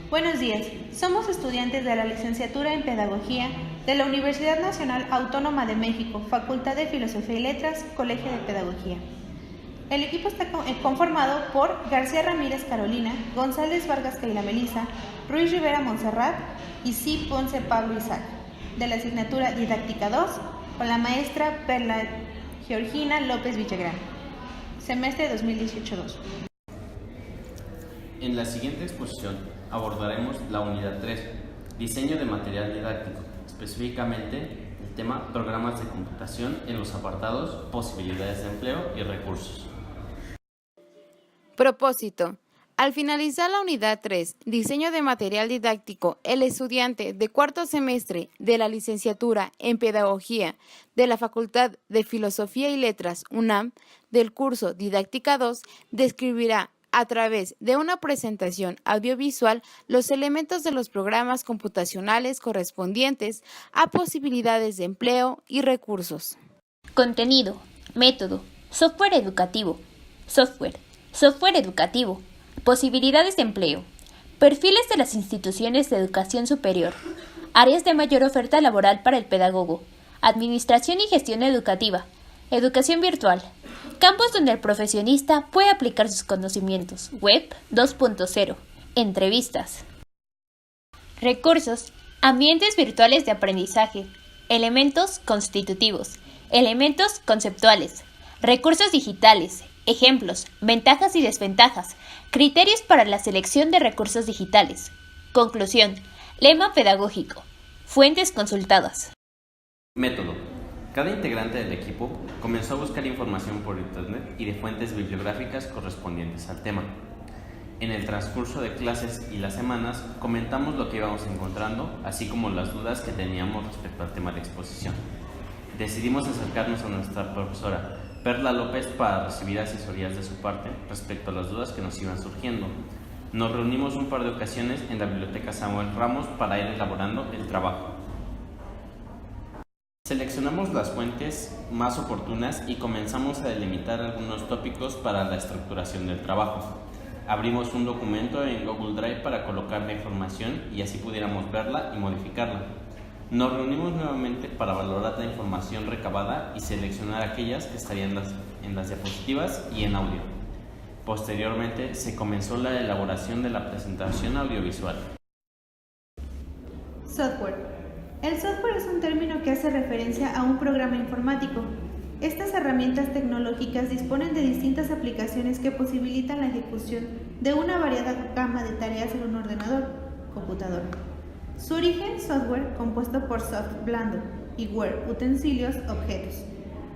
Buenos días, somos estudiantes de la licenciatura en Pedagogía de la Universidad Nacional Autónoma de México, Facultad de Filosofía y Letras, Colegio de Pedagogía. El equipo está conformado por García Ramírez Carolina, González Vargas Keila Melisa, Ruiz Rivera Montserrat y C. Ponce Pablo Isaac, de la asignatura Didáctica 2, con la maestra Perla Georgina López Villagrán, semestre 2018-2. En la siguiente exposición abordaremos la unidad 3, diseño de material didáctico, específicamente el tema programas de computación en los apartados posibilidades de empleo y recursos. Propósito. Al finalizar la unidad 3, diseño de material didáctico, el estudiante de cuarto semestre de la licenciatura en Pedagogía de la Facultad de Filosofía y Letras UNAM del curso Didáctica 2 describirá a través de una presentación audiovisual los elementos de los programas computacionales correspondientes a posibilidades de empleo y recursos. Contenido, método, software educativo, software educativo, posibilidades de empleo, perfiles de las instituciones de educación superior, áreas de mayor oferta laboral para el pedagogo, administración y gestión educativa, educación virtual, campos donde el profesionista puede aplicar sus conocimientos, web 2.0, entrevistas. Recursos, ambientes virtuales de aprendizaje, elementos constitutivos, elementos conceptuales, recursos digitales, ejemplos, ventajas y desventajas, criterios para la selección de recursos digitales. Conclusión, lema pedagógico, fuentes consultadas. Método. Cada integrante del equipo comenzó a buscar información por internet y de fuentes bibliográficas correspondientes al tema. En el transcurso de clases y las semanas comentamos lo que íbamos encontrando, así como las dudas que teníamos respecto al tema de exposición. Decidimos acercarnos a nuestra profesora Perla López para recibir asesorías de su parte respecto a las dudas que nos iban surgiendo. Nos reunimos un par de ocasiones en la Biblioteca Samuel Ramos para ir elaborando el trabajo. Seleccionamos las fuentes más oportunas y comenzamos a delimitar algunos tópicos para la estructuración del trabajo. Abrimos un documento en Google Drive para colocar la información y así pudiéramos verla y modificarla. Nos reunimos nuevamente para valorar la información recabada y seleccionar aquellas que estarían en las diapositivas y en audio. Posteriormente se comenzó la elaboración de la presentación audiovisual. Software. El software es un término que hace referencia a un programa informático. Estas herramientas tecnológicas disponen de distintas aplicaciones que posibilitan la ejecución de una variada gama de tareas en un ordenador, computador. Su origen, software, compuesto por soft, blando, y ware, utensilios, objetos.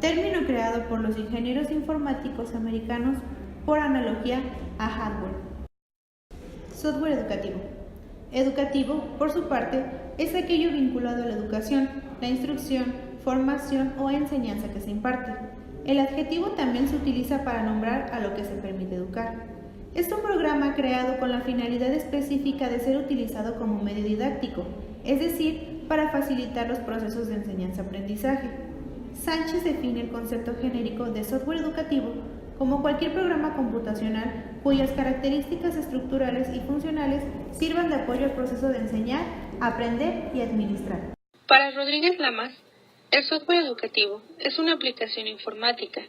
Término creado por los ingenieros informáticos americanos por analogía a hardware. Software educativo. Educativo, por su parte, es aquello vinculado a la educación, la instrucción, formación o enseñanza que se imparte. El adjetivo también se utiliza para nombrar a lo que se permite educar. Es un programa creado con la finalidad específica de ser utilizado como medio didáctico, es decir, para facilitar los procesos de enseñanza-aprendizaje. Sánchez define el concepto genérico de software educativo como cualquier programa computacional cuyas características estructurales y funcionales sirvan de apoyo al proceso de enseñar, aprender y administrar. Para Rodríguez Lamas, el software educativo es una aplicación informática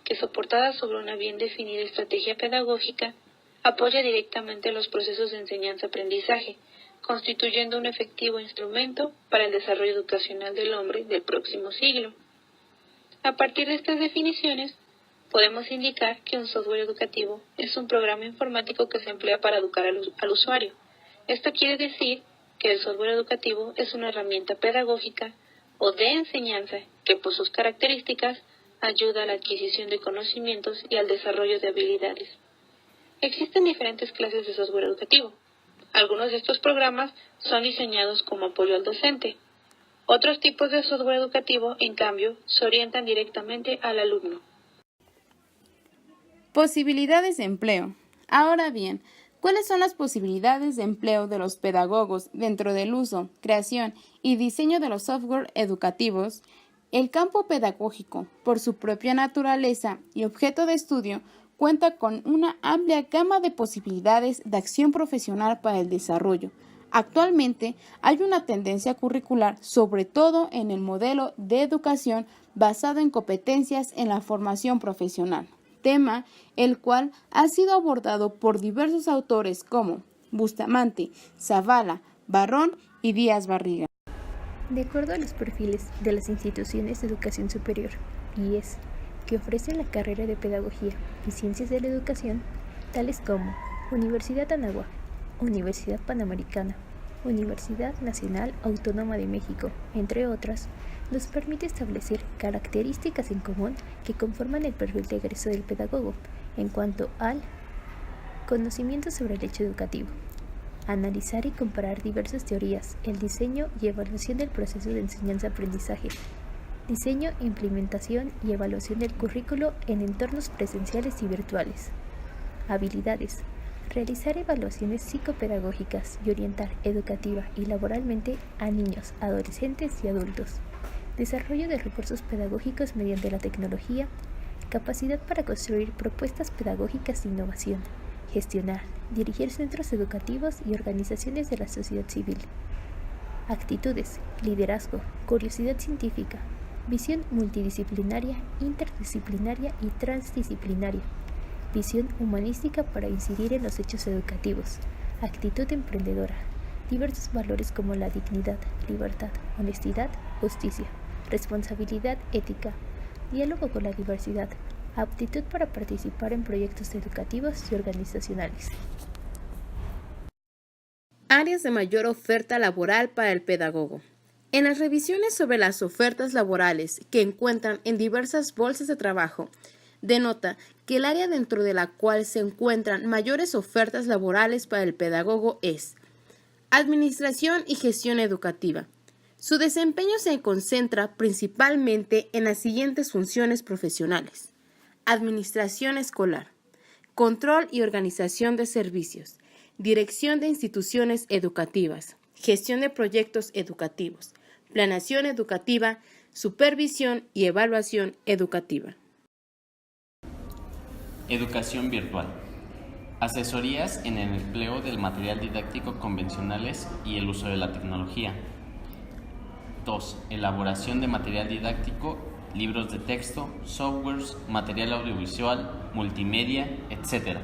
que, soportada sobre una bien definida estrategia pedagógica, apoya directamente los procesos de enseñanza-aprendizaje, constituyendo un efectivo instrumento para el desarrollo educacional del hombre del próximo siglo. A partir de estas definiciones, podemos indicar que un software educativo es un programa informático que se emplea para educar al usuario. Esto quiere decir que el software educativo es una herramienta pedagógica o de enseñanza que, por sus características, ayuda a la adquisición de conocimientos y al desarrollo de habilidades. Existen diferentes clases de software educativo. Algunos de estos programas son diseñados como apoyo al docente. Otros tipos de software educativo, en cambio, se orientan directamente al alumno. Posibilidades de empleo. Ahora bien, ¿cuáles son las posibilidades de empleo de los pedagogos dentro del uso, creación y diseño de los software educativos? El campo pedagógico, por su propia naturaleza y objeto de estudio, cuenta con una amplia gama de posibilidades de acción profesional para el desarrollo. Actualmente hay una tendencia curricular, sobre todo en el modelo de educación basado en competencias en la formación profesional, tema el cual ha sido abordado por diversos autores como Bustamante, Zavala, Barrón y Díaz Barriga. De acuerdo a los perfiles de las instituciones de educación superior, IES, que ofrecen la carrera de Pedagogía y Ciencias de la Educación, tales como Universidad Anáhuac, Universidad Panamericana, Universidad Nacional Autónoma de México, entre otras, nos permite establecer características en común que conforman el perfil de egreso del pedagogo en cuanto al conocimiento sobre el hecho educativo, analizar y comparar diversas teorías, el diseño y evaluación del proceso de enseñanza-aprendizaje, diseño, implementación y evaluación del currículo en entornos presenciales y virtuales, habilidades, realizar evaluaciones psicopedagógicas y orientar educativa y laboralmente a niños, adolescentes y adultos, desarrollo de recursos pedagógicos mediante la tecnología, capacidad para construir propuestas pedagógicas de innovación, gestionar, dirigir centros educativos y organizaciones de la sociedad civil, actitudes, liderazgo, curiosidad científica, visión multidisciplinaria, interdisciplinaria y transdisciplinaria, visión humanística para incidir en los hechos educativos, actitud emprendedora, diversos valores como la dignidad, libertad, honestidad, justicia, responsabilidad ética, diálogo con la diversidad, aptitud para participar en proyectos educativos y organizacionales. Áreas de mayor oferta laboral para el pedagogo. En las revisiones sobre las ofertas laborales que encuentran en diversas bolsas de trabajo, denota que el área dentro de la cual se encuentran mayores ofertas laborales para el pedagogo es Administración y Gestión Educativa. Su desempeño se concentra principalmente en las siguientes funciones profesionales: Administración escolar, control y organización de servicios, dirección de instituciones educativas, gestión de proyectos educativos, planeación educativa, supervisión y evaluación educativa. Educación virtual. Asesorías en el empleo del material didáctico convencionales y el uso de la tecnología. 2. Elaboración de material didáctico, libros de texto, softwares, material audiovisual, multimedia, etc.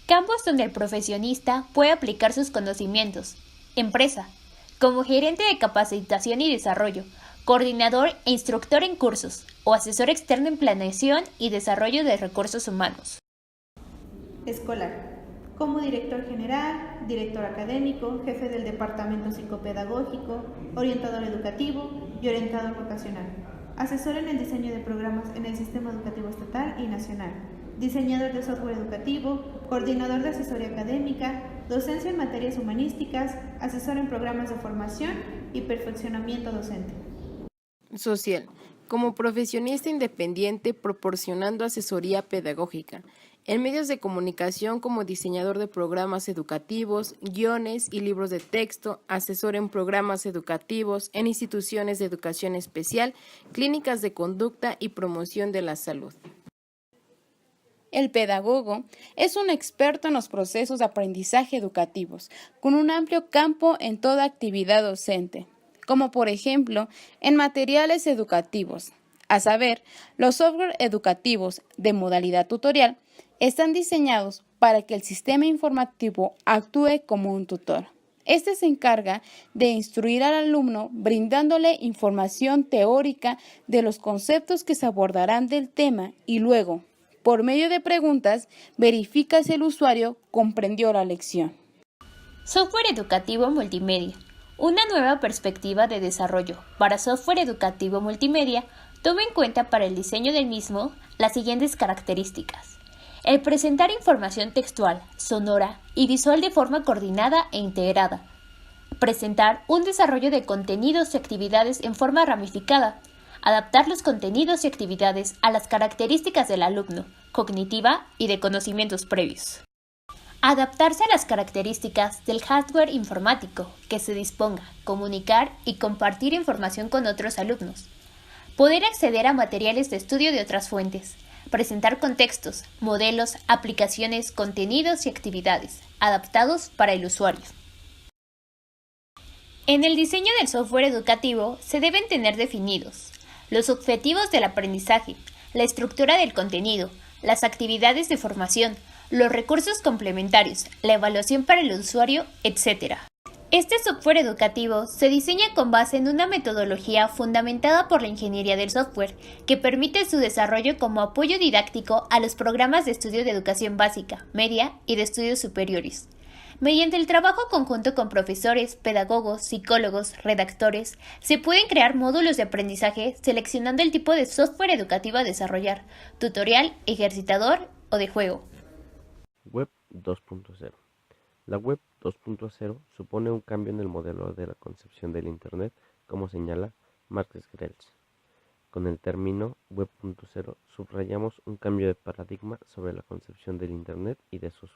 Campos donde el profesionista puede aplicar sus conocimientos. Empresa, como gerente de capacitación y desarrollo, coordinador e instructor en cursos, o asesor externo en planeación y desarrollo de recursos humanos. Escolar, como director general, director académico, jefe del departamento psicopedagógico, orientador educativo y orientador vocacional. Asesor en el diseño de programas en el sistema educativo estatal y nacional. Diseñador de software educativo, coordinador de asesoría académica, docencia en materias humanísticas, asesor en programas de formación y perfeccionamiento docente. Social, como profesionista independiente proporcionando asesoría pedagógica en medios de comunicación como diseñador de programas educativos, guiones y libros de texto, asesor en programas educativos, en instituciones de educación especial, clínicas de conducta y promoción de la salud. El pedagogo es un experto en los procesos de aprendizaje educativos, con un amplio campo en toda actividad docente, como por ejemplo en materiales educativos, a saber, los software educativos de modalidad tutorial están diseñados para que el sistema informativo actúe como un tutor. Este se encarga de instruir al alumno brindándole información teórica de los conceptos que se abordarán del tema y luego, por medio de preguntas, verifica si el usuario comprendió la lección. Software educativo multimedia. Una nueva perspectiva de desarrollo para software educativo multimedia toma en cuenta para el diseño del mismo las siguientes características. El presentar información textual, sonora y visual de forma coordinada e integrada. Presentar un desarrollo de contenidos y actividades en forma ramificada. Adaptar los contenidos y actividades a las características del alumno, cognitiva y de conocimientos previos. Adaptarse a las características del hardware informático que se disponga, comunicar y compartir información con otros alumnos. Poder acceder a materiales de estudio de otras fuentes, presentar contextos, modelos, aplicaciones, contenidos y actividades adaptados para el usuario. En el diseño del software educativo se deben tener definidos los objetivos del aprendizaje, la estructura del contenido, las actividades de formación, los recursos complementarios, la evaluación para el usuario, etc. Este software educativo se diseña con base en una metodología fundamentada por la ingeniería del software, que permite su desarrollo como apoyo didáctico a los programas de estudio de educación básica, media y de estudios superiores. Mediante el trabajo conjunto con profesores, pedagogos, psicólogos, redactores, se pueden crear módulos de aprendizaje seleccionando el tipo de software educativo a desarrollar, tutorial, ejercitador o de juego. Web 2.0. La Web 2.0 supone un cambio en el modelo de la concepción del Internet, como señala Marx Grels. Con el término Web 2.0 subrayamos un cambio de paradigma sobre la concepción del Internet y de sus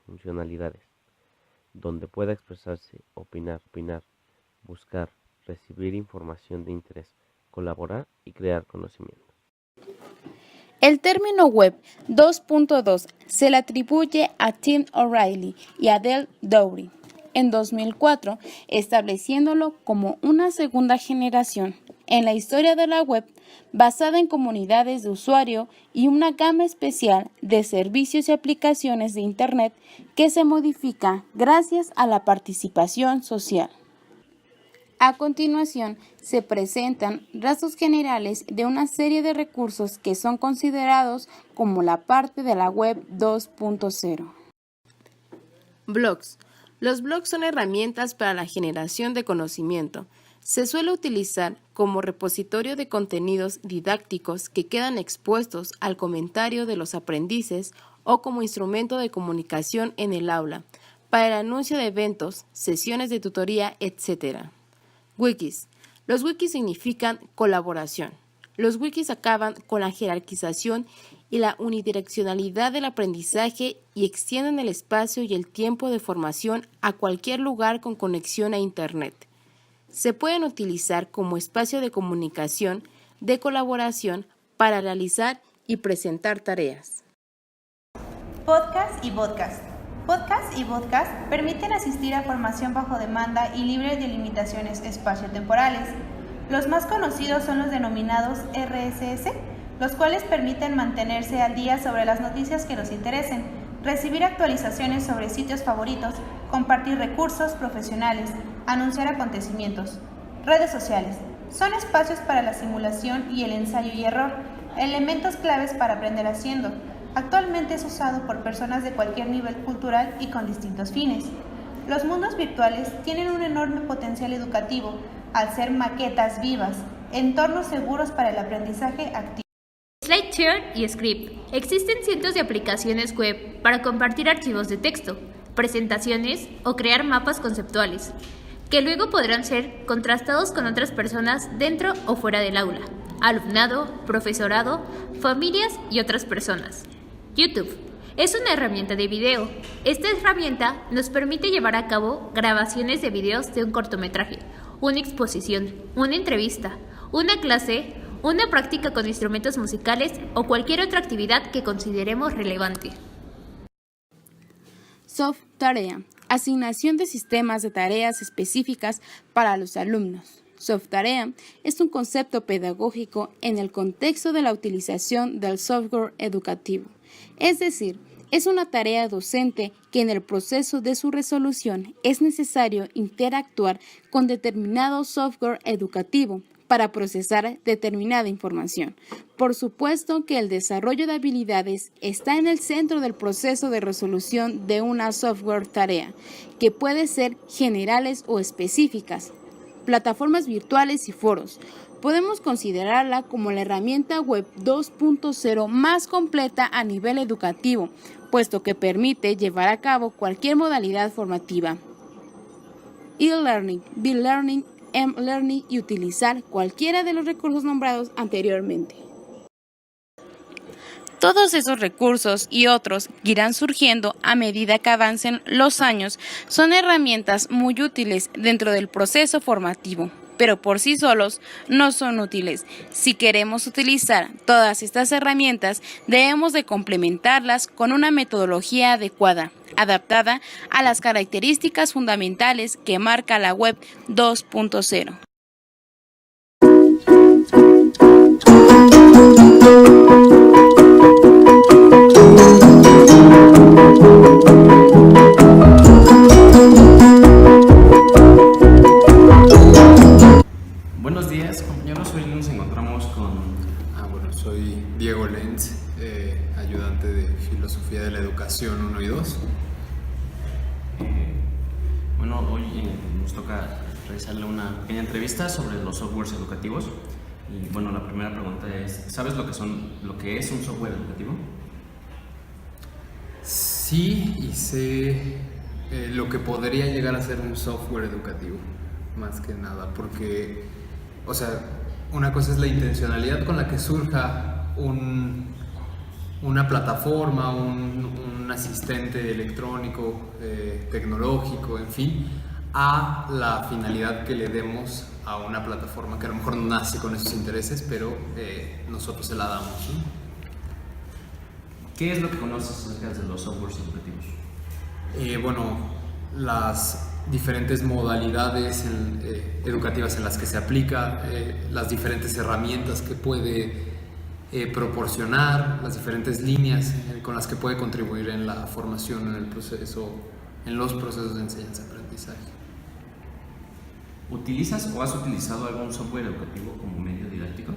funcionalidades, donde pueda expresarse, opinar, buscar, recibir información de interés, colaborar y crear conocimiento. El término Web 2.2 se le atribuye a Tim O'Reilly y a Dale Dowry en 2004, estableciéndolo como una segunda generación en la historia de la web basada en comunidades de usuario y una gama especial de servicios y aplicaciones de Internet que se modifica gracias a la participación social. A continuación, se presentan rasgos generales de una serie de recursos que son considerados como la parte de la Web 2.0. Blogs. Los blogs son herramientas para la generación de conocimiento. Se suele utilizar como repositorio de contenidos didácticos que quedan expuestos al comentario de los aprendices o como instrumento de comunicación en el aula, para el anuncio de eventos, sesiones de tutoría, etc. Wikis. Los wikis significan colaboración. Los wikis acaban con la jerarquización y la unidireccionalidad del aprendizaje y extienden el espacio y el tiempo de formación a cualquier lugar con conexión a Internet. Se pueden utilizar como espacio de comunicación, de colaboración, para realizar y presentar tareas. Podcast y podcast. Podcast y podcast permiten asistir a formación bajo demanda y libre de limitaciones espaciotemporales. Los más conocidos son los denominados RSS, los cuales permiten mantenerse al día sobre las noticias que nos interesen, recibir actualizaciones sobre sitios favoritos, compartir recursos profesionales, anunciar acontecimientos. Redes sociales. Son espacios para la simulación y el ensayo y error, elementos claves para aprender haciendo. Actualmente es usado por personas de cualquier nivel cultural y con distintos fines. Los mundos virtuales tienen un enorme potencial educativo, al ser maquetas vivas, entornos seguros para el aprendizaje activo. SlideShare y Script. Existen cientos de aplicaciones web para compartir archivos de texto, presentaciones o crear mapas conceptuales, que luego podrán ser contrastados con otras personas dentro o fuera del aula, alumnado, profesorado, familias y otras personas. YouTube es una herramienta de video. Esta herramienta nos permite llevar a cabo grabaciones de videos de un cortometraje, una exposición, una entrevista, una clase, una práctica con instrumentos musicales o cualquier otra actividad que consideremos relevante. Soft Tarea. Asignación de sistemas de tareas específicas para los alumnos. Soft Tarea es un concepto pedagógico en el contexto de la utilización del software educativo. Es decir, es una tarea docente que en el proceso de su resolución es necesario interactuar con determinado software educativo para procesar determinada información. Por supuesto que el desarrollo de habilidades está en el centro del proceso de resolución de una software tarea, que puede ser generales o específicas. Plataformas virtuales y foros. Podemos considerarla como la herramienta Web 2.0 más completa a nivel educativo, puesto que permite llevar a cabo cualquier modalidad formativa. E-learning, B-learning, M-learning y utilizar cualquiera de los recursos nombrados anteriormente. Todos esos recursos y otros que irán surgiendo a medida que avancen los años son herramientas muy útiles dentro del proceso formativo. pero por sí solos no son útiles. Si queremos utilizar todas estas herramientas, debemos de complementarlas con una metodología adecuada, adaptada a las características fundamentales que marca la Web 2.0. Buenos días, compañeros. Hoy nos encontramos con... Soy Diego Lenz, ayudante de Filosofía de la Educación 1 y 2. Hoy nos toca realizarle una pequeña entrevista sobre los softwares educativos. Y la primera pregunta es, ¿sabes lo que es un software educativo? Sí, y sé lo que podría llegar a ser un software educativo, más que nada, porque, una cosa es la intencionalidad con la que surja una plataforma, un asistente electrónico, tecnológico, en fin, a la finalidad que le demos a una plataforma que a lo mejor no nace con esos intereses, pero nosotros se la damos, ¿no? ¿Qué es lo que conoces acerca de los softwares educativos? Las diferentes modalidades educativas en las que se aplica, las diferentes herramientas que puede proporcionar, las diferentes líneas con las que puede contribuir en la formación, en los procesos de enseñanza-aprendizaje. ¿Utilizas o has utilizado algún software educativo como medio didáctico?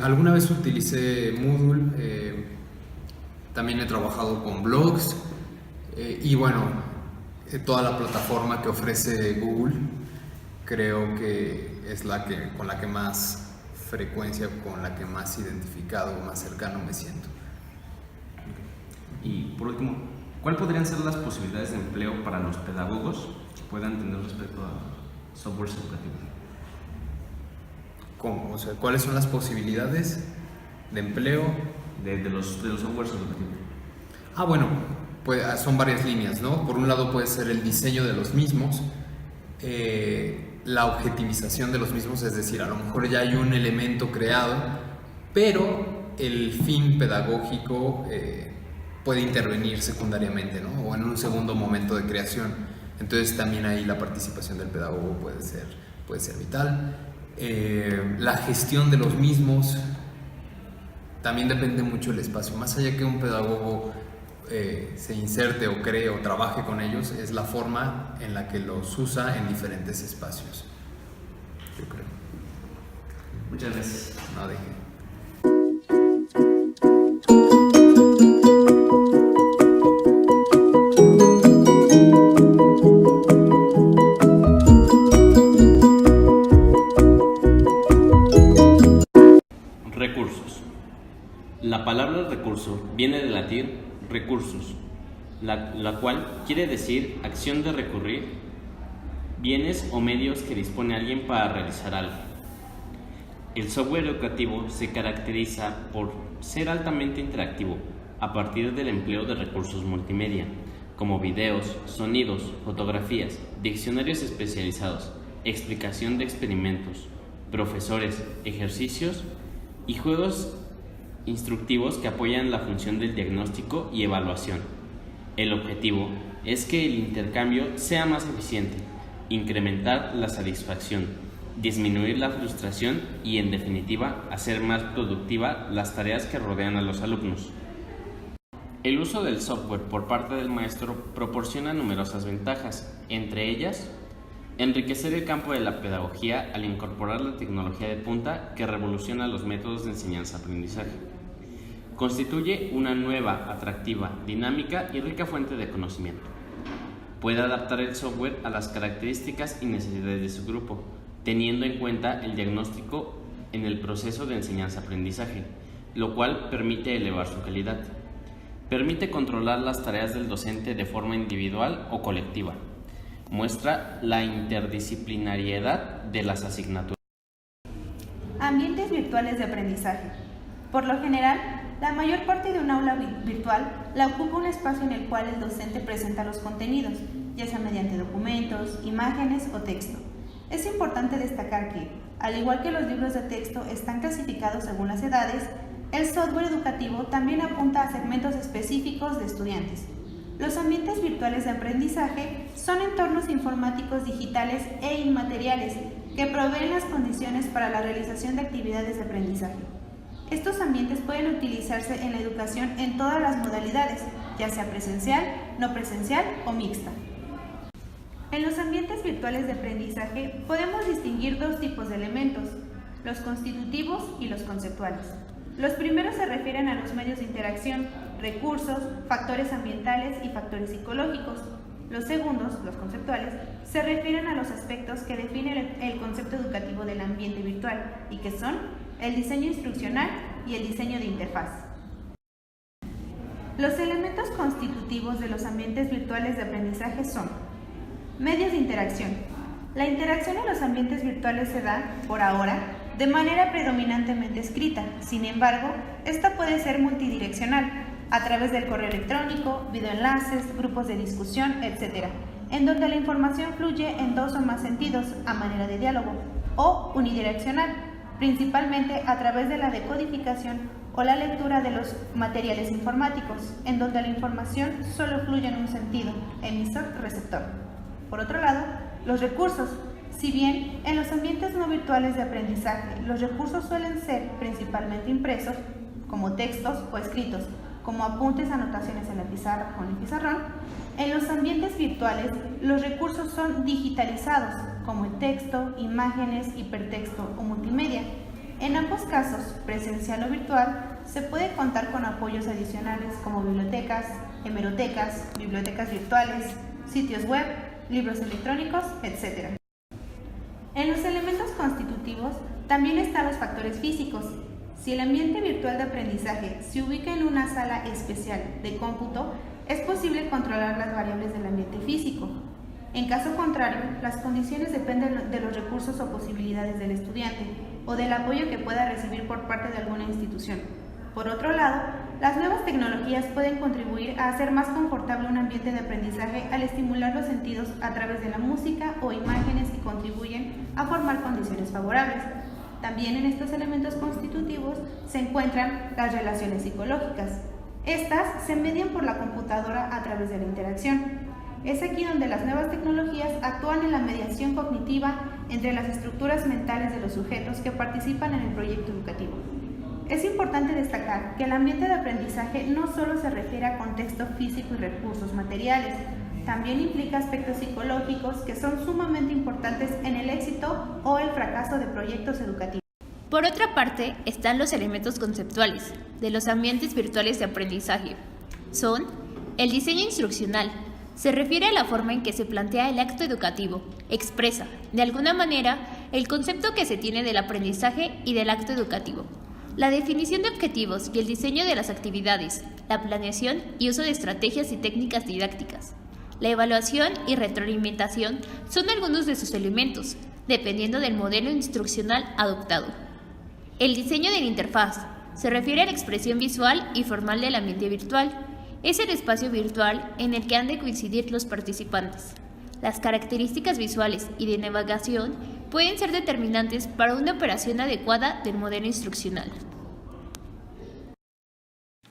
Alguna vez utilicé Moodle, también he trabajado con blogs toda la plataforma que ofrece Google creo que es con la que más frecuencia, con la que más identificado, más cercano me siento. Y por último, ¿cuáles podrían ser las posibilidades de empleo para los pedagogos que puedan tener respecto a softwares educativos? ¿Cómo? ¿Cuáles son las posibilidades de empleo de los softwares educativos? Pues son varias líneas, ¿no? Por un lado puede ser el diseño de los mismos, la objetivización de los mismos, es decir, a lo mejor ya hay un elemento creado, pero el fin pedagógico puede intervenir secundariamente, ¿no? O en un segundo momento de creación. Entonces también ahí la participación del pedagogo puede ser vital. La gestión de los mismos también depende mucho del espacio. Más allá que un pedagogo se inserte o cree o trabaje con ellos, es la forma en la que los usa en diferentes espacios, yo creo. Muchas gracias. No, de qué. Recursos. La palabra recurso viene del latín recursus, la cual quiere decir acción de recurrir, bienes o medios que dispone alguien para realizar algo. El software educativo se caracteriza por ser altamente interactivo a partir del empleo de recursos multimedia, como videos, sonidos, fotografías, diccionarios especializados, explicación de experimentos, profesores, ejercicios y juegos instructivos que apoyan la función del diagnóstico y evaluación. El objetivo es que el intercambio sea más eficiente, incrementar la satisfacción, disminuir la frustración y, en definitiva, hacer más productiva las tareas que rodean a los alumnos. El uso del software por parte del maestro proporciona numerosas ventajas, entre ellas, enriquecer el campo de la pedagogía al incorporar la tecnología de punta que revoluciona los métodos de enseñanza-aprendizaje. Constituye una nueva, atractiva, dinámica y rica fuente de conocimiento. Puede adaptar el software a las características y necesidades de su grupo, teniendo en cuenta el diagnóstico en el proceso de enseñanza-aprendizaje, lo cual permite elevar su calidad. Permite controlar las tareas del docente de forma individual o colectiva. Muestra la interdisciplinariedad de las asignaturas. Ambientes virtuales de aprendizaje. Por lo general, la mayor parte de un aula virtual la ocupa un espacio en el cual el docente presenta los contenidos, ya sea mediante documentos, imágenes o texto. Es importante destacar que, al igual que los libros de texto están clasificados según las edades, el software educativo también apunta a segmentos específicos de estudiantes. Los ambientes virtuales de aprendizaje son entornos informáticos digitales e inmateriales que proveen las condiciones para la realización de actividades de aprendizaje. Estos ambientes pueden utilizarse en la educación en todas las modalidades, ya sea presencial, no presencial o mixta. En los ambientes virtuales de aprendizaje podemos distinguir dos tipos de elementos, los constitutivos y los conceptuales. Los primeros se refieren a los medios de interacción, recursos, factores ambientales y factores psicológicos. Los segundos, los conceptuales, se refieren a los aspectos que definen el concepto educativo del ambiente virtual y que son el diseño instruccional y el diseño de interfaz. Los elementos constitutivos de los ambientes virtuales de aprendizaje son medios de interacción. La interacción en los ambientes virtuales se da, por ahora, de manera predominantemente escrita. Sin embargo, esta puede ser multidireccional, a través del correo electrónico, videoenlaces, grupos de discusión, etc., en donde la información fluye en dos o más sentidos, a manera de diálogo, o unidireccional, principalmente a través de la decodificación o la lectura de los materiales informáticos, en donde la información solo fluye en un sentido, emisor-receptor. Por otro lado, los recursos. Si bien en los ambientes no virtuales de aprendizaje los recursos suelen ser principalmente impresos, como textos o escritos, como apuntes, anotaciones en la pizarra o en el pizarrón, en los ambientes virtuales los recursos son digitalizados, como el texto, imágenes, hipertexto o multimedia. En ambos casos, presencial o virtual, se puede contar con apoyos adicionales como bibliotecas, hemerotecas, bibliotecas virtuales, sitios web, libros electrónicos, etc. En los elementos constitutivos también están los factores físicos. Si el ambiente virtual de aprendizaje se ubica en una sala especial de cómputo, es posible controlar las variables del ambiente físico. En caso contrario, las condiciones dependen de los recursos o posibilidades del estudiante o del apoyo que pueda recibir por parte de alguna institución. Por otro lado, las nuevas tecnologías pueden contribuir a hacer más confortable un ambiente de aprendizaje al estimular los sentidos a través de la música o imágenes que contribuyen a formar condiciones favorables. También en estos elementos constitutivos se encuentran las relaciones psicológicas. Estas se median por la computadora a través de la interacción. Es aquí donde las nuevas tecnologías actúan en la mediación cognitiva entre las estructuras mentales de los sujetos que participan en el proyecto educativo. Es importante destacar que el ambiente de aprendizaje no solo se refiere a contexto físico y recursos materiales, también implica aspectos psicológicos que son sumamente importantes en el éxito o el fracaso de proyectos educativos. Por otra parte, están los elementos conceptuales de los ambientes virtuales de aprendizaje. Son el diseño instruccional. Se refiere a la forma en que se plantea el acto educativo. Expresa, de alguna manera, el concepto que se tiene del aprendizaje y del acto educativo. La definición de objetivos y el diseño de las actividades, la planeación y uso de estrategias y técnicas didácticas. La evaluación y retroalimentación son algunos de sus elementos, dependiendo del modelo instruccional adoptado. El diseño de la interfaz se refiere a la expresión visual y formal del ambiente virtual. Es el espacio virtual en el que han de coincidir los participantes. Las características visuales y de navegación pueden ser determinantes para una operación adecuada del modelo instruccional.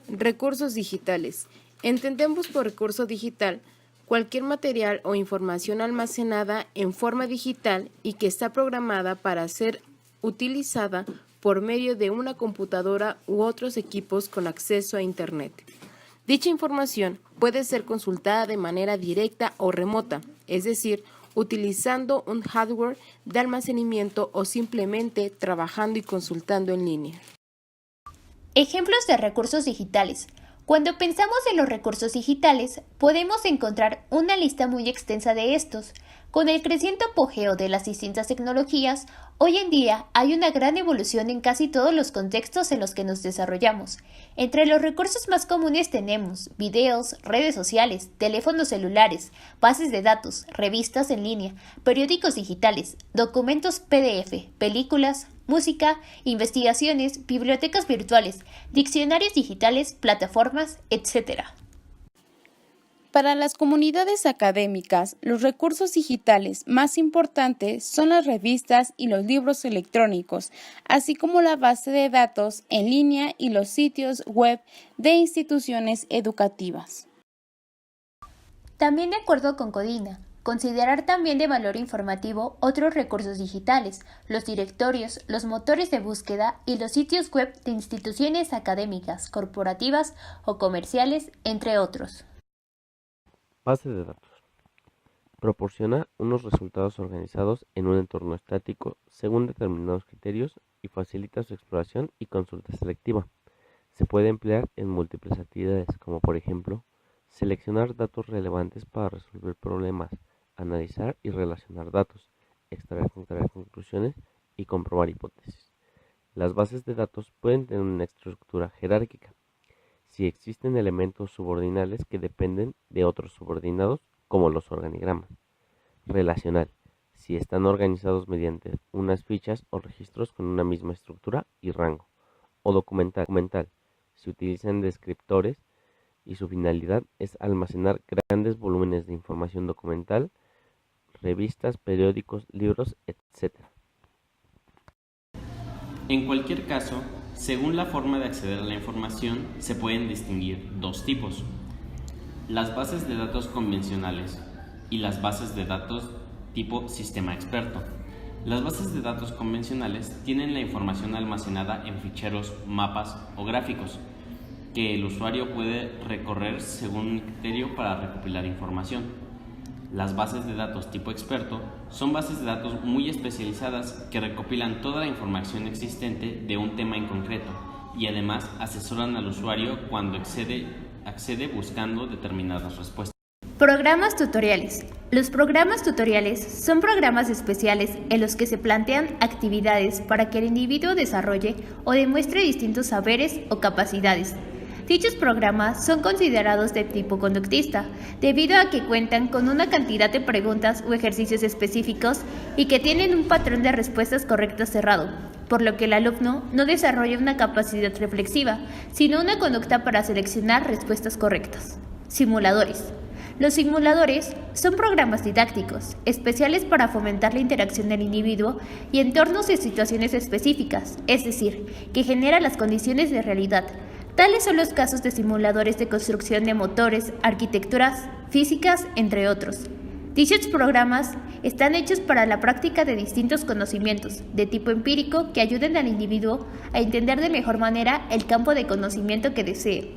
Recursos digitales. Entendemos por recurso digital cualquier material o información almacenada en forma digital y que está programada para ser utilizada por medio de una computadora u otros equipos con acceso a Internet. Dicha información puede ser consultada de manera directa o remota, es decir, utilizando un hardware de almacenamiento o simplemente trabajando y consultando en línea. Ejemplos de recursos digitales. Cuando pensamos en los recursos digitales, podemos encontrar una lista muy extensa de estos. Con el creciente apogeo de las distintas tecnologías, hoy en día hay una gran evolución en casi todos los contextos en los que nos desarrollamos. Entre los recursos más comunes tenemos videos, redes sociales, teléfonos celulares, bases de datos, revistas en línea, periódicos digitales, documentos PDF, películas, música, investigaciones, bibliotecas virtuales, diccionarios digitales, plataformas, etc. Para las comunidades académicas, los recursos digitales más importantes son las revistas y los libros electrónicos, así como la base de datos en línea y los sitios web de instituciones educativas. También de acuerdo con Codina, considerar también de valor informativo otros recursos digitales, los directorios, los motores de búsqueda y los sitios web de instituciones académicas, corporativas o comerciales, entre otros. Base de datos. Proporciona unos resultados organizados en un entorno estático según determinados criterios y facilita su exploración y consulta selectiva. Se puede emplear en múltiples actividades, como por ejemplo, seleccionar datos relevantes para resolver problemas, analizar y relacionar datos, extraer conclusiones y comprobar hipótesis. Las bases de datos pueden tener una estructura jerárquica. Si existen elementos subordinales que dependen de otros subordinados, como los organigramas. Relacional, si están organizados mediante unas fichas o registros con una misma estructura y rango. O documental, si utilizan descriptores y su finalidad es almacenar grandes volúmenes de información documental, revistas, periódicos, libros, etc. En cualquier caso, según la forma de acceder a la información, se pueden distinguir dos tipos: las bases de datos convencionales y las bases de datos tipo sistema experto. Las bases de datos convencionales tienen la información almacenada en ficheros, mapas o gráficos que el usuario puede recorrer según un criterio para recopilar información. Las bases de datos tipo experto son bases de datos muy especializadas que recopilan toda la información existente de un tema en concreto y además asesoran al usuario cuando accede buscando determinadas respuestas. Programas tutoriales. Los programas tutoriales son programas especiales en los que se plantean actividades para que el individuo desarrolle o demuestre distintos saberes o capacidades. Dichos programas son considerados de tipo conductista, debido a que cuentan con una cantidad de preguntas o ejercicios específicos y que tienen un patrón de respuestas correctas cerrado, por lo que el alumno no desarrolla una capacidad reflexiva, sino una conducta para seleccionar respuestas correctas. Simuladores. Los simuladores son programas didácticos, especiales para fomentar la interacción del individuo y entornos de situaciones específicas, es decir, que generan las condiciones de realidad. Tales son los casos de simuladores de construcción de motores, arquitecturas, físicas, entre otros. Dichos programas están hechos para la práctica de distintos conocimientos de tipo empírico que ayuden al individuo a entender de mejor manera el campo de conocimiento que desee.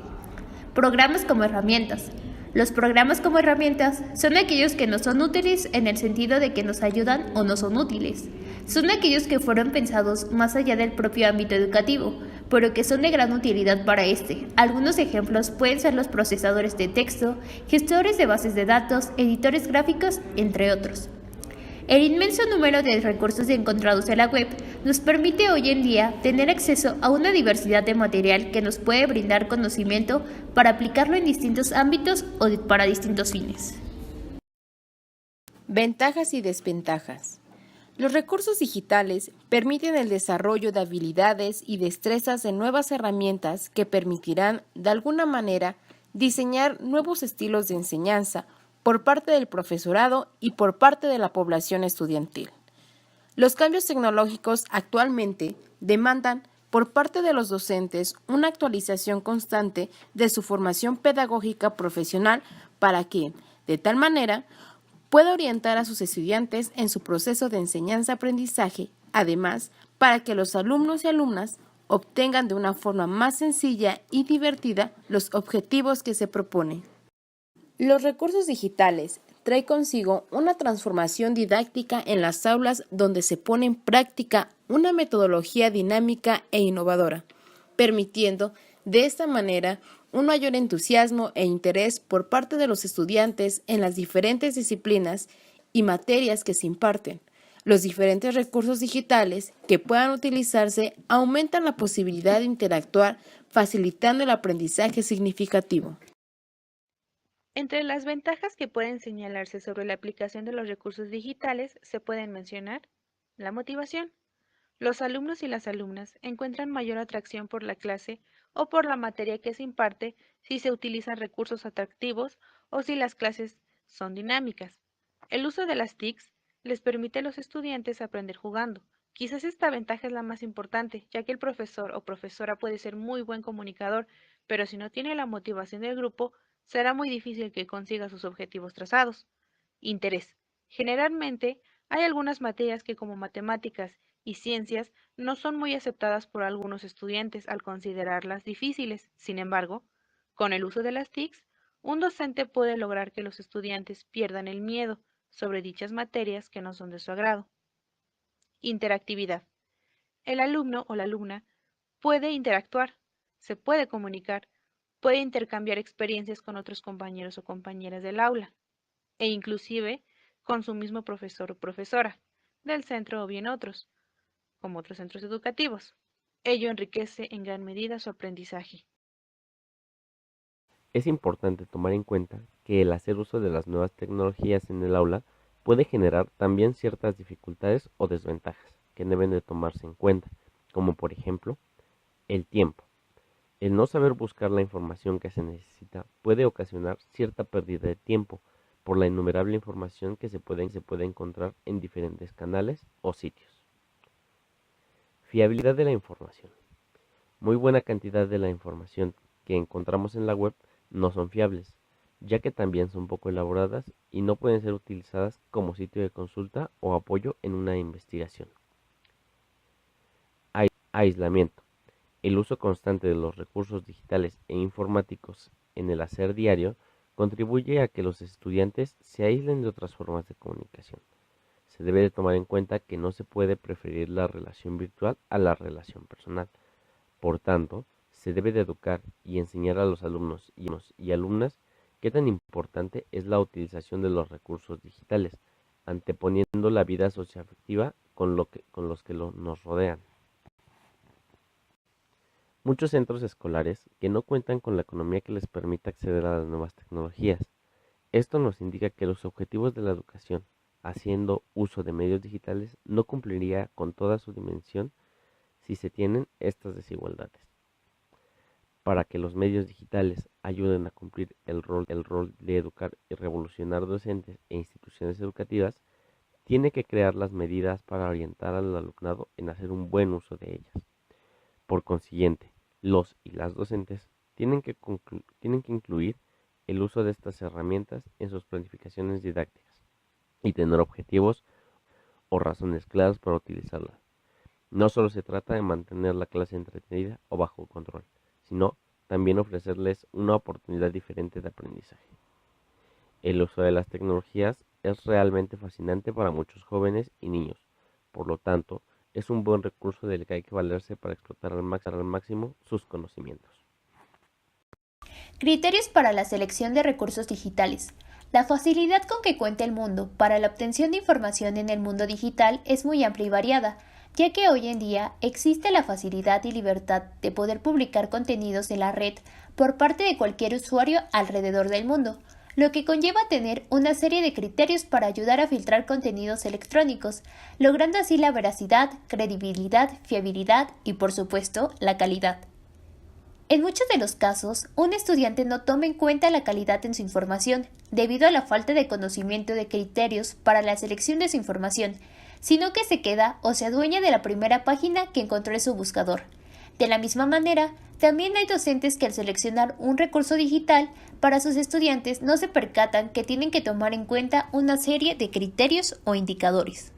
Programas como herramientas. Los programas como herramientas son aquellos que no son útiles en el sentido de que nos ayudan o no son útiles. Son aquellos que fueron pensados más allá del propio ámbito educativo, pero que son de gran utilidad para este. Algunos ejemplos pueden ser los procesadores de texto, gestores de bases de datos, editores gráficos, entre otros. El inmenso número de recursos encontrados en la web nos permite hoy en día tener acceso a una diversidad de material que nos puede brindar conocimiento para aplicarlo en distintos ámbitos o para distintos fines. Ventajas y desventajas. Los recursos digitales permiten el desarrollo de habilidades y destrezas de nuevas herramientas que permitirán, de alguna manera, diseñar nuevos estilos de enseñanza por parte del profesorado y por parte de la población estudiantil. Los cambios tecnológicos actualmente demandan por parte de los docentes una actualización constante de su formación pedagógica profesional para que, de tal manera, pueda orientar a sus estudiantes en su proceso de enseñanza-aprendizaje, además, para que los alumnos y alumnas obtengan de una forma más sencilla y divertida los objetivos que se proponen. Los recursos digitales traen consigo una transformación didáctica en las aulas donde se pone en práctica una metodología dinámica e innovadora, permitiendo de esta manera un mayor entusiasmo e interés por parte de los estudiantes en las diferentes disciplinas y materias que se imparten. Los diferentes recursos digitales que puedan utilizarse aumentan la posibilidad de interactuar, facilitando el aprendizaje significativo. Entre las ventajas que pueden señalarse sobre la aplicación de los recursos digitales se pueden mencionar la motivación. Los alumnos y las alumnas encuentran mayor atracción por la clase o por la materia que se imparte si se utilizan recursos atractivos o si las clases son dinámicas. El uso de las TICs les permite a los estudiantes aprender jugando. Quizás esta ventaja es la más importante, ya que el profesor o profesora puede ser muy buen comunicador, pero si no tiene la motivación del grupo, será muy difícil que consiga sus objetivos trazados. Interés. Generalmente, hay algunas materias que, como matemáticas y ciencias, no son muy aceptadas por algunos estudiantes al considerarlas difíciles. Sin embargo, con el uso de las TICs, un docente puede lograr que los estudiantes pierdan el miedo sobre dichas materias que no son de su agrado. Interactividad. El alumno o la alumna puede interactuar, se puede comunicar, puede intercambiar experiencias con otros compañeros o compañeras del aula, e inclusive con su mismo profesor o profesora, del centro o bien otros, como otros centros educativos. Ello enriquece en gran medida su aprendizaje. Es importante tomar en cuenta que el hacer uso de las nuevas tecnologías en el aula puede generar también ciertas dificultades o desventajas que deben de tomarse en cuenta, como por ejemplo, el tiempo. El no saber buscar la información que se necesita puede ocasionar cierta pérdida de tiempo por la innumerable información que se puede encontrar en diferentes canales o sitios. Fiabilidad de la información. Muy buena cantidad de la información que encontramos en la web no son fiables, ya que también son poco elaboradas y no pueden ser utilizadas como sitio de consulta o apoyo en una investigación. Aislamiento. El uso constante de los recursos digitales e informáticos en el hacer diario contribuye a que los estudiantes se aíslen de otras formas de comunicación. Se debe de tomar en cuenta que no se puede preferir la relación virtual a la relación personal. Por tanto, se debe de educar y enseñar a los alumnos y alumnas qué tan importante es la utilización de los recursos digitales, anteponiendo la vida socioafectiva con los que nos rodean. Muchos centros escolares que no cuentan con la economía que les permita acceder a las nuevas tecnologías. Esto nos indica que los objetivos de la educación, haciendo uso de medios digitales, no cumpliría con toda su dimensión si se tienen estas desigualdades. Para que los medios digitales ayuden a cumplir el rol de educar y revolucionar docentes e instituciones educativas, tiene que crear las medidas para orientar al alumnado en hacer un buen uso de ellas. Por consiguiente, los y las docentes tienen que incluir el uso de estas herramientas en sus planificaciones didácticas y tener objetivos o razones claras para utilizarlas. No solo se trata de mantener la clase entretenida o bajo control, sino también ofrecerles una oportunidad diferente de aprendizaje. El uso de las tecnologías es realmente fascinante para muchos jóvenes y niños, por lo tanto, es un buen recurso del que hay que valerse para explotar al máximo sus conocimientos. Criterios para la selección de recursos digitales. La facilidad con que cuenta el mundo para la obtención de información en el mundo digital es muy amplia y variada, ya que hoy en día existe la facilidad y libertad de poder publicar contenidos en la red por parte de cualquier usuario alrededor del mundo, lo que conlleva tener una serie de criterios para ayudar a filtrar contenidos electrónicos, logrando así la veracidad, credibilidad, fiabilidad y, por supuesto, la calidad. En muchos de los casos, un estudiante no toma en cuenta la calidad en su información, debido a la falta de conocimiento de criterios para la selección de su información, sino que se queda o se adueña de la primera página que encontró en su buscador. De la misma manera, también hay docentes que al seleccionar un recurso digital para sus estudiantes no se percatan que tienen que tomar en cuenta una serie de criterios o indicadores.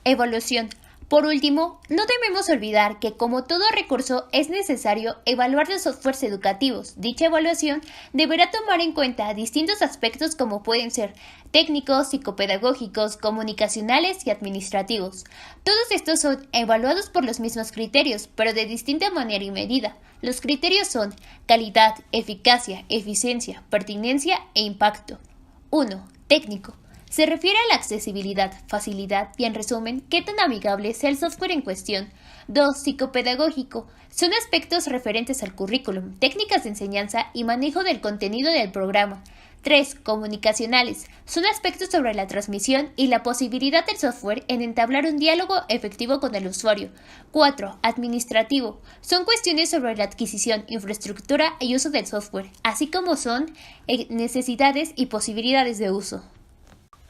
Evaluación. Por último, no debemos olvidar que como todo recurso es necesario evaluar los softwares educativos. Dicha evaluación deberá tomar en cuenta distintos aspectos como pueden ser técnicos, psicopedagógicos, comunicacionales y administrativos. Todos estos son evaluados por los mismos criterios, pero de distinta manera y medida. Los criterios son calidad, eficacia, eficiencia, pertinencia e impacto. 1. Técnico. Se refiere a la accesibilidad, facilidad y, en resumen, qué tan amigable sea el software en cuestión. 2. Psicopedagógico. Son aspectos referentes al currículum, técnicas de enseñanza y manejo del contenido del programa. 3. Comunicacionales. Son aspectos sobre la transmisión y la posibilidad del software en entablar un diálogo efectivo con el usuario. 4. Administrativo. Son cuestiones sobre la adquisición, infraestructura y uso del software, así como son necesidades y posibilidades de uso.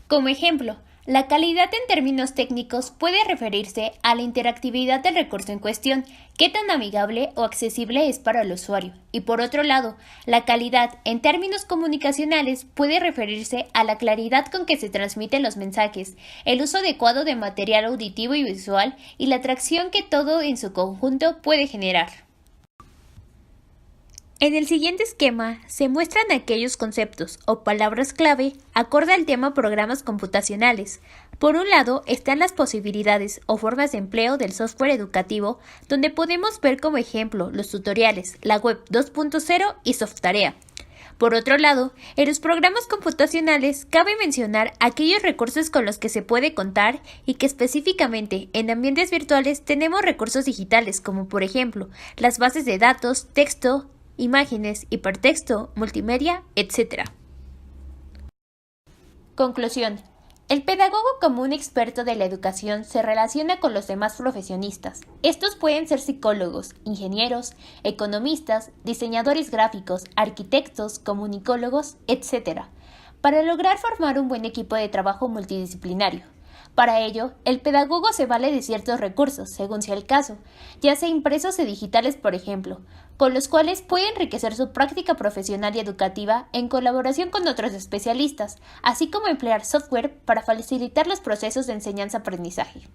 Como ejemplo, la calidad en términos técnicos puede referirse a la interactividad del recurso en cuestión, qué tan amigable o accesible es para el usuario. Y por otro lado, la calidad en términos comunicacionales puede referirse a la claridad con que se transmiten los mensajes, el uso adecuado de material auditivo y visual y la atracción que todo en su conjunto puede generar. En el siguiente esquema se muestran aquellos conceptos o palabras clave acorde al tema programas computacionales. Por un lado están las posibilidades o formas de empleo del software educativo, donde podemos ver como ejemplo los tutoriales, la web 2.0 y Softarea. Por otro lado, en los programas computacionales cabe mencionar aquellos recursos con los que se puede contar y que específicamente en ambientes virtuales tenemos recursos digitales como por ejemplo las bases de datos, texto, imágenes, hipertexto, multimedia, etc. Conclusión. El pedagogo como un experto de la educación se relaciona con los demás profesionistas. Estos pueden ser psicólogos, ingenieros, economistas, diseñadores gráficos, arquitectos, comunicólogos, etc. para lograr formar un buen equipo de trabajo multidisciplinario. Para ello, el pedagogo se vale de ciertos recursos, según sea el caso, ya sea impresos o digitales, por ejemplo, con los cuales puede enriquecer su práctica profesional y educativa en colaboración con otros especialistas, así como emplear software para facilitar los procesos de enseñanza-aprendizaje.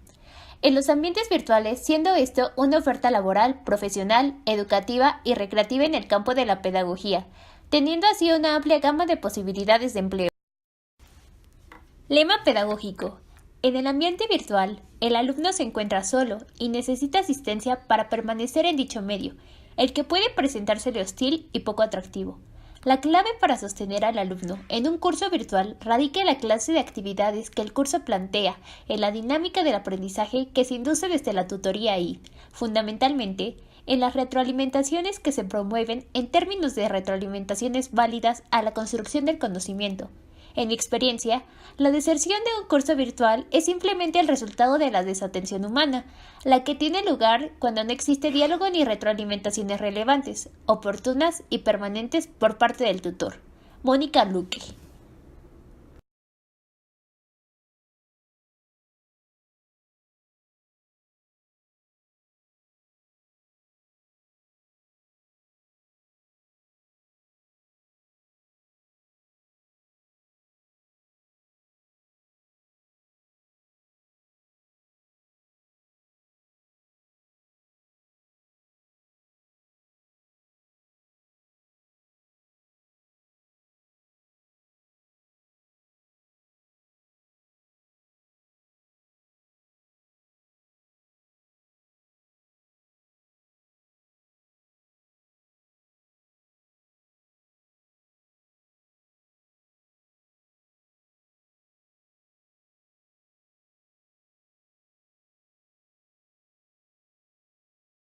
En los ambientes virtuales, siendo esto una oferta laboral, profesional, educativa y recreativa en el campo de la pedagogía, teniendo así una amplia gama de posibilidades de empleo. Lema pedagógico. En el ambiente virtual, el alumno se encuentra solo y necesita asistencia para permanecer en dicho medio, el que puede presentársele hostil y poco atractivo. La clave para sostener al alumno en un curso virtual radica en la clase de actividades que el curso plantea, en la dinámica del aprendizaje que se induce desde la tutoría y, fundamentalmente, en las retroalimentaciones que se promueven en términos de retroalimentaciones válidas a la construcción del conocimiento. En mi experiencia, la deserción de un curso virtual es simplemente el resultado de la desatención humana, la que tiene lugar cuando no existe diálogo ni retroalimentaciones relevantes, oportunas y permanentes por parte del tutor. Mónica Luque.